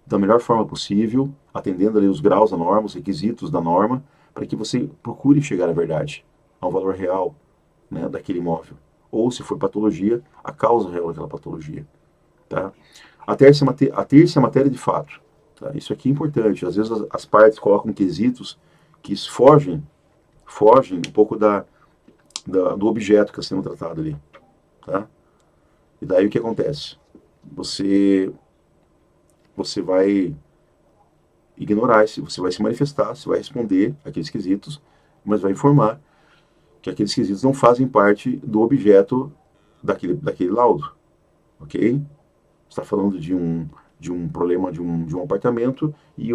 da melhor forma possível, atendendo ali os graus da norma, os requisitos da norma, para que você procure chegar à verdade, ao valor real, né, daquele imóvel. Ou, se for patologia, a causa real daquela patologia. Tá? A terça matéria de fato. Tá? Isso aqui é importante. Às vezes as partes colocam quesitos que fogem um pouco do objeto que está sendo tratado ali. Tá? E daí o que acontece? Você vai ignorar, você vai se manifestar, você vai responder aqueles quesitos, mas vai informar que aqueles quesitos não fazem parte do objeto daquele laudo, ok? Você está falando de um problema de um apartamento e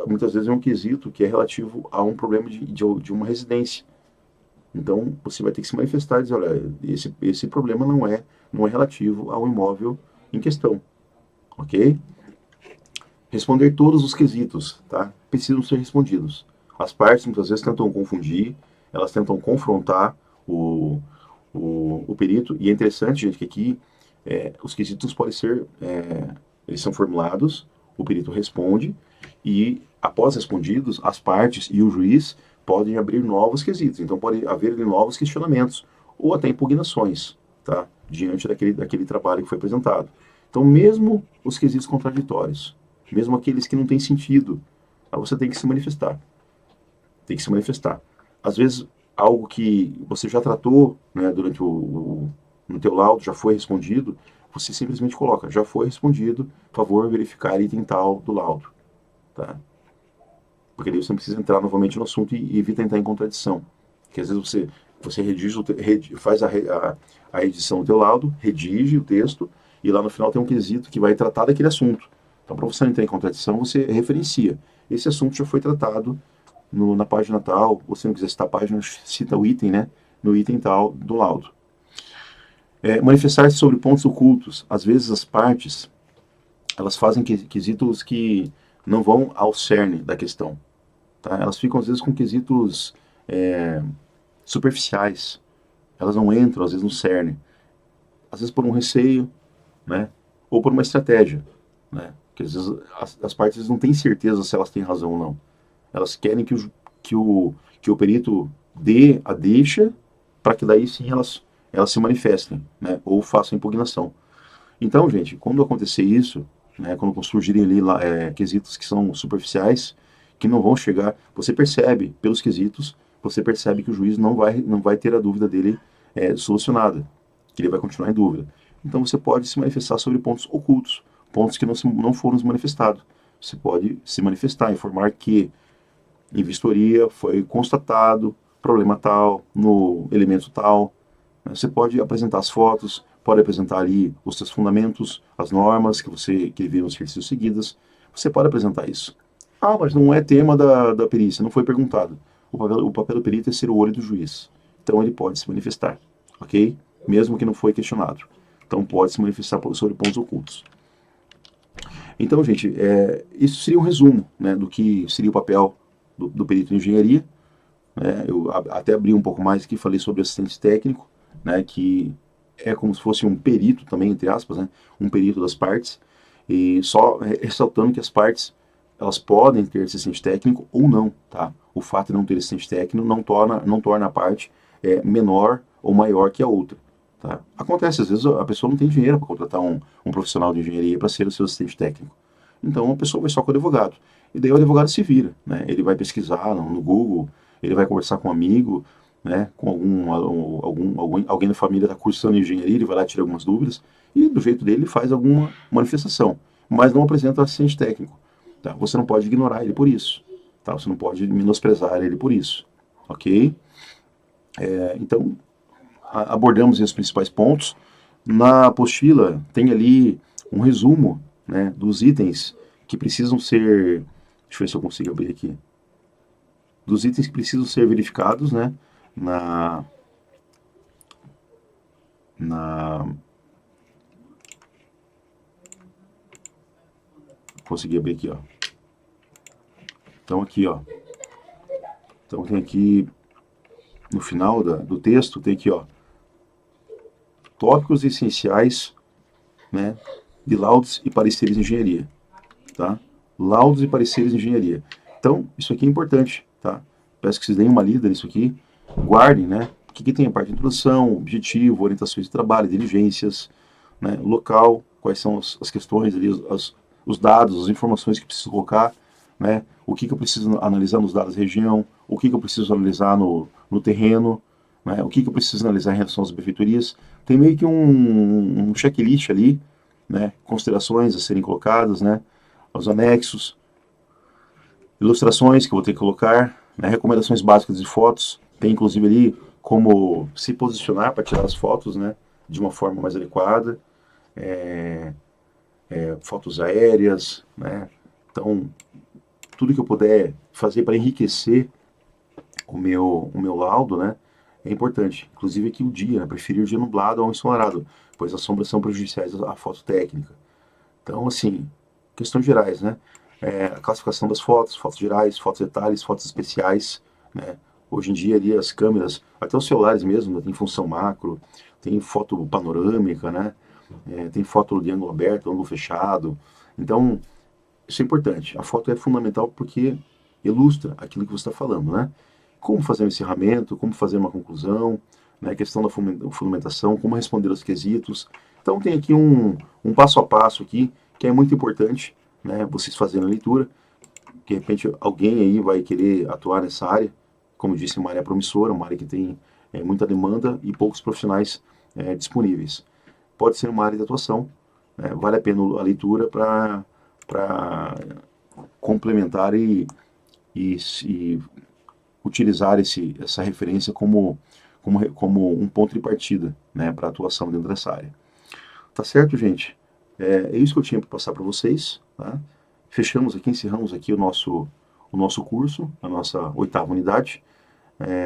muitas vezes é um quesito que é relativo a um problema de uma residência. Então você vai ter que se manifestar e dizer: olha, esse problema não é relativo ao imóvel em questão, ok? Responder todos os quesitos, tá? Precisam ser respondidos. As partes muitas vezes tentam confundir, elas tentam confrontar o perito, e é interessante, gente, que aqui os quesitos podem ser, eles são formulados, o perito responde, e após respondidos, as partes e o juiz podem abrir novos quesitos, então pode haver novos questionamentos, ou até impugnações, tá? Diante daquele trabalho que foi apresentado. Então, mesmo os quesitos contraditórios, mesmo aqueles que não têm sentido, você tem que se manifestar. Tem que se manifestar. Às vezes, algo que você já tratou, né, durante no teu laudo, já foi respondido, você simplesmente coloca: já foi respondido, por favor, verificar item tal do laudo. Tá? Porque daí você não precisa entrar novamente no assunto e evita entrar em contradição. Porque às vezes você faz a edição do teu laudo, redige o texto, e lá no final tem um quesito que vai tratar daquele assunto. Então, para você não entrar em contradição, você referencia: esse assunto já foi tratado na página tal, ou se não quiser citar a página, cita o item, né, no item tal do laudo. Manifestar-se sobre pontos ocultos. Às vezes as partes, elas fazem quesitos que não vão ao cerne da questão. Tá? Elas ficam às vezes com quesitos superficiais. Elas não entram às vezes no cerne. Às vezes por um receio, né, ou por uma estratégia, né? Porque às vezes as partes não têm certeza se elas têm razão ou não. Elas querem que o perito dê a deixa para que daí sim elas se manifestem, né? Ou façam impugnação. Então, gente, quando acontecer isso, né, quando surgirem ali quesitos que são superficiais, que não vão chegar, você percebe pelos quesitos, você percebe que o juiz não vai ter a dúvida dele solucionada, que ele vai continuar em dúvida. Então você pode se manifestar sobre pontos ocultos, pontos que não foram manifestados. Você pode se manifestar, informar que em vistoria foi constatado problema tal, no elemento tal. Você pode apresentar as fotos, pode apresentar ali os seus fundamentos, as normas que deveriam ser seguidas. Você pode apresentar isso. Ah, mas não é tema da perícia, não foi perguntado. O papel do perito é ser o olho do juiz. Então ele pode se manifestar, ok? Mesmo que não foi questionado. Então pode se manifestar sobre pontos ocultos. Então, gente, isso seria um resumo, né, do que seria o papel do perito em engenharia. Eu até abri um pouco mais aqui, falei sobre assistente técnico, né, que é como se fosse um perito também, entre aspas, né, um perito das partes, e só ressaltando que as partes, elas podem ter assistente técnico ou não, tá? O fato de não ter assistente técnico não torna a parte menor ou maior que a outra, tá? Acontece, às vezes a pessoa não tem dinheiro para contratar um profissional de engenharia para ser o seu assistente técnico. Então a pessoa vai só com o advogado. E daí o advogado se vira, né? Ele vai pesquisar no Google, ele vai conversar com um amigo, né, com alguém da família está cursando engenharia, ele vai lá tirar algumas dúvidas, e do jeito dele ele faz alguma manifestação, mas não apresenta assistente técnico. Tá? Você não pode ignorar ele por isso. Tá? Você não pode menosprezar ele por isso. Ok? Então, abordamos os principais pontos. Na apostila tem ali um resumo, né, dos itens que precisam ser... Deixa eu ver se eu consigo abrir aqui. Dos itens que precisam ser verificados, né, consegui abrir aqui, ó. Então aqui, ó. Então tem aqui no final do texto, tem aqui, ó, tópicos essenciais, né, de laudos e pareceres de engenharia, tá? Laudos e pareceres de engenharia. Então, isso aqui é importante, tá? Peço que vocês deem uma lida nisso aqui, guardem, né? O que tem a parte de introdução, objetivo, orientações de trabalho, diligências, né, local, quais são as questões ali, os dados, as informações que preciso colocar, né? O que eu preciso analisar nos dados da região, o que eu preciso analisar no terreno, né? O que eu preciso analisar em relação às prefeiturias. Tem meio que um checklist ali, né? Considerações a serem colocadas, né? Os anexos, ilustrações que eu vou ter que colocar, né? Recomendações básicas de fotos. Tem inclusive ali como se posicionar para tirar as fotos, né? De uma forma mais adequada. Fotos aéreas, né? Então, tudo que eu puder fazer para enriquecer o meu laudo, né, é importante. Inclusive aqui o dia, né, preferir o dia nublado ao ensolarado, pois as sombras são prejudiciais à foto técnica. Então, assim, questões gerais, né, a classificação das fotos gerais, fotos detalhes, fotos especiais, né. Hoje em dia ali as câmeras, até os celulares mesmo, tem função macro, tem foto panorâmica, né, tem foto de ângulo aberto, ângulo fechado. Então, isso é importante. A foto é fundamental porque ilustra aquilo que você está falando, né? Como fazer um encerramento, como fazer uma conclusão, né? A questão da fundamentação, como responder aos quesitos. Então tem aqui um passo a passo aqui que é muito importante, né? Vocês fazendo a leitura. De repente alguém aí vai querer atuar nessa área. Como disse, uma área promissora, uma área que tem muita demanda e poucos profissionais disponíveis. Pode ser uma área de atuação, né? Vale a pena a leitura para complementar e utilizar essa referência como um ponto de partida, né, para a atuação dentro dessa área. Tá certo, gente? É isso que eu tinha para passar para vocês. Tá? Encerramos aqui o nosso curso, a nossa 8ª unidade.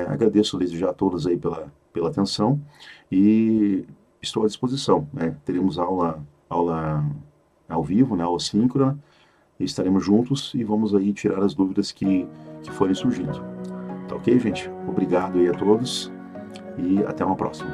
Agradeço desde já a todos aí pela atenção e estou à disposição. Né? Teremos aula ao vivo, né, aula síncrona, e estaremos juntos e vamos aí tirar as dúvidas que forem surgindo. Tá ok, gente? Obrigado aí a todos e até uma próxima.